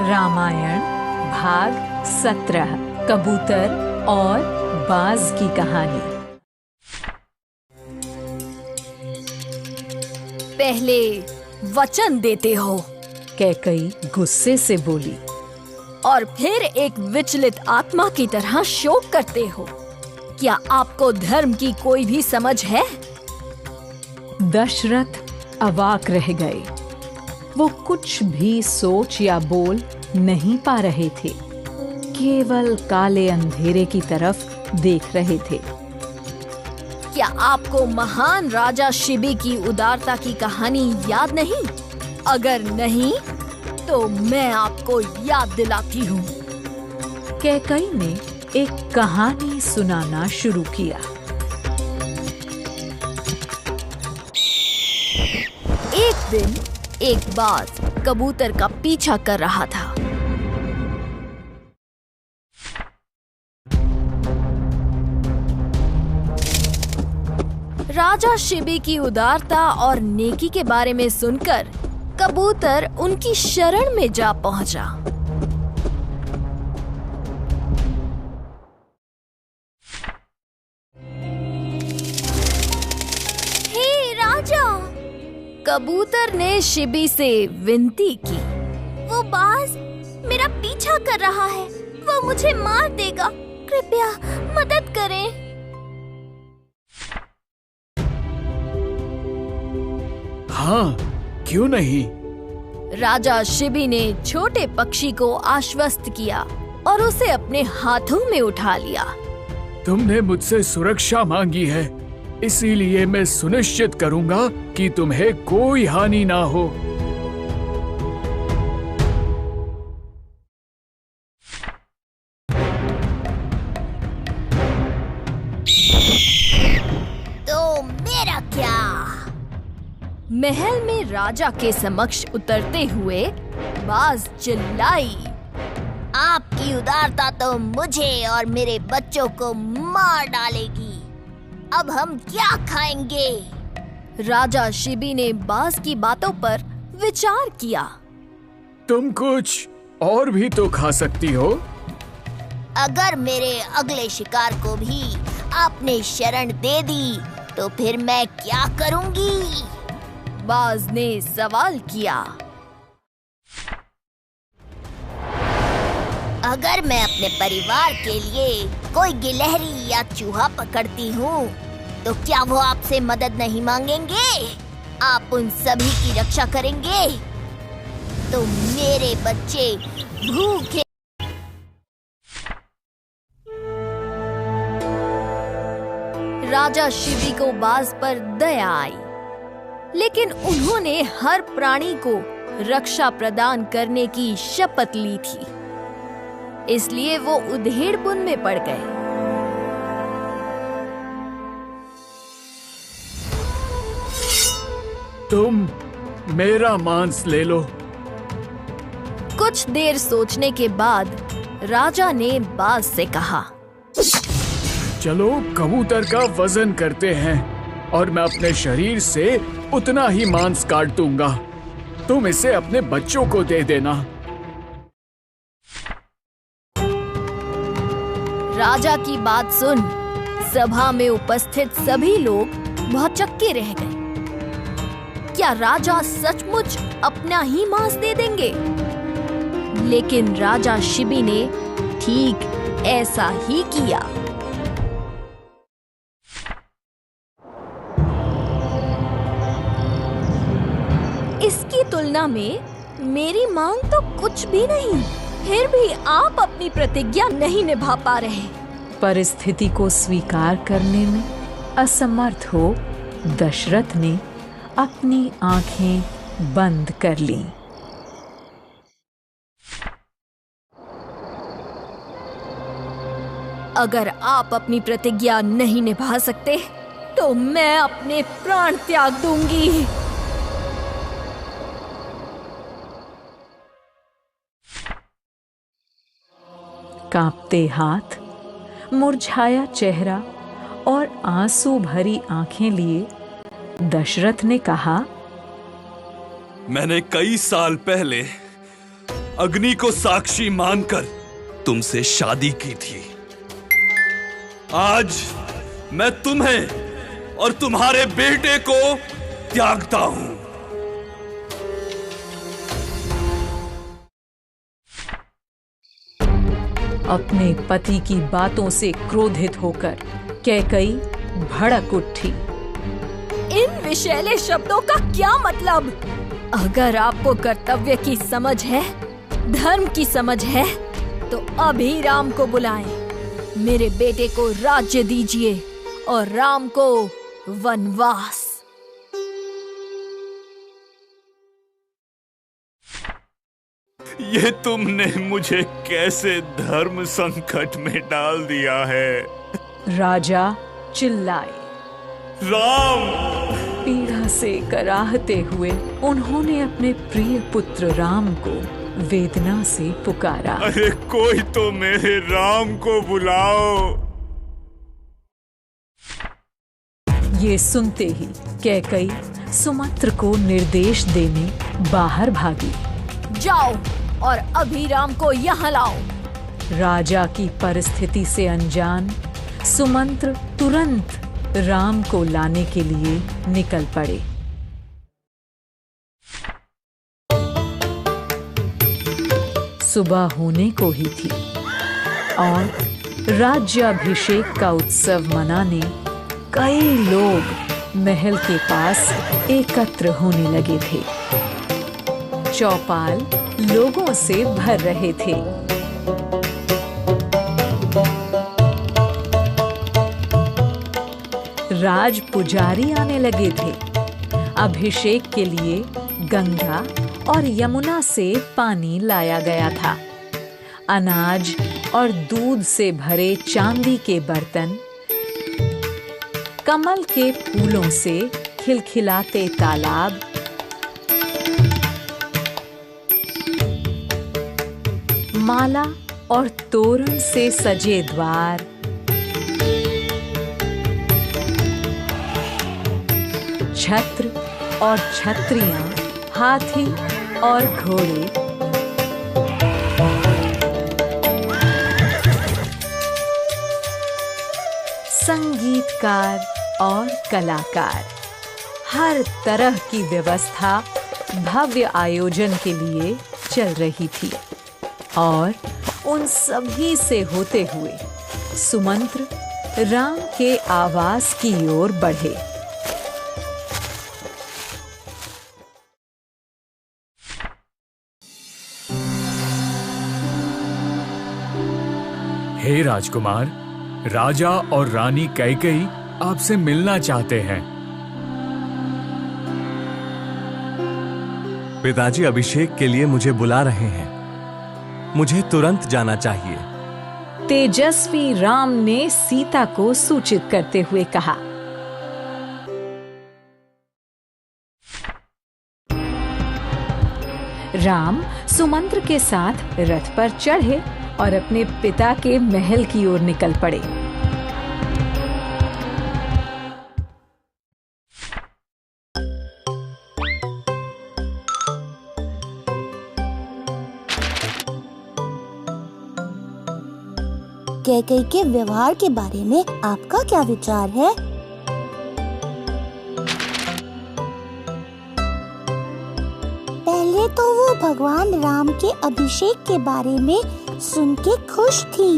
रामायण भाग 17 कबूतर और बाज की कहानी। पहले वचन देते हो, कैकई गुस्से से बोली, और फिर एक विचलित आत्मा की तरह शोक करते हो। क्या आपको धर्म की कोई भी समझ है? दशरथ अवाक रह गए। वो कुछ भी सोच या बोल नहीं पा रहे थे, केवल काले अंधेरे की तरफ देख रहे थे। क्या आपको महान राजा शिबी की उदारता की कहानी याद नहीं? अगर नहीं, तो मैं आपको याद दिलाती हूँ। कैकई ने एक कहानी सुनाना शुरू किया। एक दिन एक बाज कबूतर का पीछा कर रहा था। राजा शिबी की उदारता और नेकी के बारे में सुनकर कबूतर उनकी शरण में जा पहुंचा। हे राजा, कबूतर ने शिबी से विनती की। वो बाज मेरा पीछा कर रहा है, वो मुझे मार देगा, कृपया मदद करें। हाँ, क्यों नहीं? राजा शिबी ने छोटे पक्षी को आश्वस्त किया और उसे अपने हाथों में उठा लिया। तुमने मुझसे सुरक्षा मांगी है, इसीलिए मैं सुनिश्चित करूंगा कि तुम्हें कोई हानि ना हो। तो मेरा क्या? महल में राजा के समक्ष उतरते हुए बाज चिल्लाई, आपकी उदारता तो मुझे और मेरे बच्चों को मार डालेगी। अब हम क्या खाएंगे? राजा शिबी ने बाज की बातों पर विचार किया। तुम कुछ और भी तो खा सकती हो। अगर मेरे अगले शिकार को भी आपने शरण दे दी, तो फिर मैं क्या करूंगी? बाज ने सवाल किया। अगर मैं अपने परिवार के लिए कोई गिलहरी या चूहा पकड़ती हूँ, तो क्या वो आपसे मदद नहीं मांगेंगे? आप उन सभी की रक्षा करेंगे, तो मेरे बच्चे भूखे। राजा शिबी को बाज पर दया आई, लेकिन उन्होंने हर प्राणी को रक्षा प्रदान करने की शपथ ली थी, इसलिए वो उधेड़बुन में पड़ गए। तुम मेरा मांस ले लो। कुछ देर सोचने के बाद राजा ने बाज से कहा, चलो कबूतर का वजन करते हैं और मैं अपने शरीर से उतना ही मांस काट दूंगा। तुम इसे अपने बच्चों को दे देना। राजा की बात सुन सभा में उपस्थित सभी लोग भौचक्के रह गए। क्या राजा सचमुच अपना ही मांस दे देंगे? लेकिन राजा शिबी ने ठीक ऐसा ही किया। इसकी तुलना में मेरी मांग तो कुछ भी नहीं, फिर भी आप अपनी प्रतिज्ञा नहीं निभा पा रहे। परिस्थिति को स्वीकार करने में असमर्थ हो दशरथ ने अपनी आंखें बंद कर लीं। अगर आप अपनी प्रतिज्ञा नहीं निभा सकते, तो मैं अपने प्राण त्याग दूंगी। कांपते हाथ, मुरझाया चेहरा और आंसू भरी आंखें लिए दशरथ ने कहा, मैंने कई साल पहले अग्नि को साक्षी मानकर तुमसे शादी की थी। आज मैं तुम्हें और तुम्हारे बेटे को त्यागता हूं। अपने पति की बातों से क्रोधित होकर कैकई भड़क उठी। इन विषैले शब्दों का क्या मतलब? अगर आपको कर्तव्य की समझ है, धर्म की समझ है, तो अभी राम को बुलाएं। मेरे बेटे को राज्य दीजिए और राम को वनवास। ये तुमने मुझे कैसे धर्म संकट में डाल दिया है? राजा चिल्लाए। राम! पीड़ा से कराहते हुए उन्होंने अपने प्रिय पुत्र राम को वेदना से पुकारा। अरे कोई तो मेरे राम को बुलाओ। ये सुनते ही कैकई सुमंत्र को निर्देश देने बाहर भागी। जाओ और अभी राम को यहाँ लाओ। राजा की परिस्थिति से अनजान सुमंत्र तुरंत राम को लाने के लिए निकल पड़े। सुबह होने को ही थी और राज्याभिषेक का उत्सव मनाने कई लोग महल के पास एकत्र होने लगे थे। चौपाल लोगों से भर रहे थे। राज पुजारी आने लगे थे। अभिषेक के लिए गंगा और यमुना से पानी लाया गया था। अनाज और दूध से भरे चांदी के बर्तन, कमल के फूलों से खिलखिलाते तालाब, माला और तोरण से सजे द्वार, छत्र और छत्रियां, हाथी और घोड़े, संगीतकार और कलाकार, हर तरह की व्यवस्था भव्य आयोजन के लिए चल रही थी। और उन सभी से होते हुए सुमंत्र राम के आवास की ओर बढ़े। हे राजकुमार, राजा और रानी कैकेयी आपसे मिलना चाहते हैं। पिताजी अभिषेक के लिए मुझे बुला रहे हैं। मुझे तुरंत जाना चाहिए। तेजस्वी राम ने सीता को सूचित करते हुए कहा। राम सुमंत्र के साथ रथ पर चढ़े और अपने पिता के महल की ओर निकल पड़े। कैकेयी के व्यवहार के बारे में आपका क्या विचार है? पहले तो वो भगवान राम के अभिषेक के बारे में सुन के खुश थी।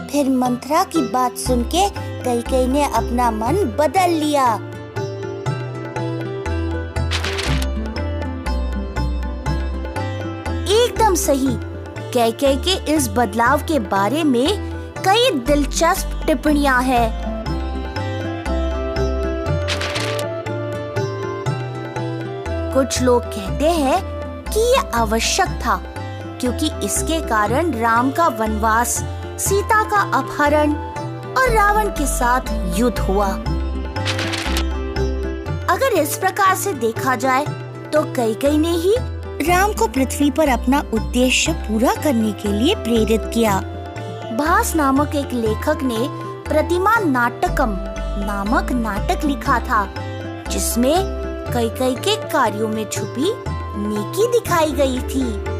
फिर मंथरा की बात सुन के कैकेयी ने अपना मन बदल लिया। एकदम सही। कैकेयी के इस बदलाव के बारे में कई दिलचस्प टिप्पणियां हैं। कुछ लोग कहते हैं कि यह आवश्यक था क्योंकि इसके कारण राम का वनवास, सीता का अपहरण और रावण के साथ युद्ध हुआ। अगर इस प्रकार से देखा जाए तो कैकेयी ने ही राम को पृथ्वी पर अपना उद्देश्य पूरा करने के लिए प्रेरित किया। भास नामक एक लेखक ने प्रतिमा नाटकम नामक नाटक लिखा था, जिसमें कैकेयी के कार्यों में छुपी नेकी दिखाई गई थी।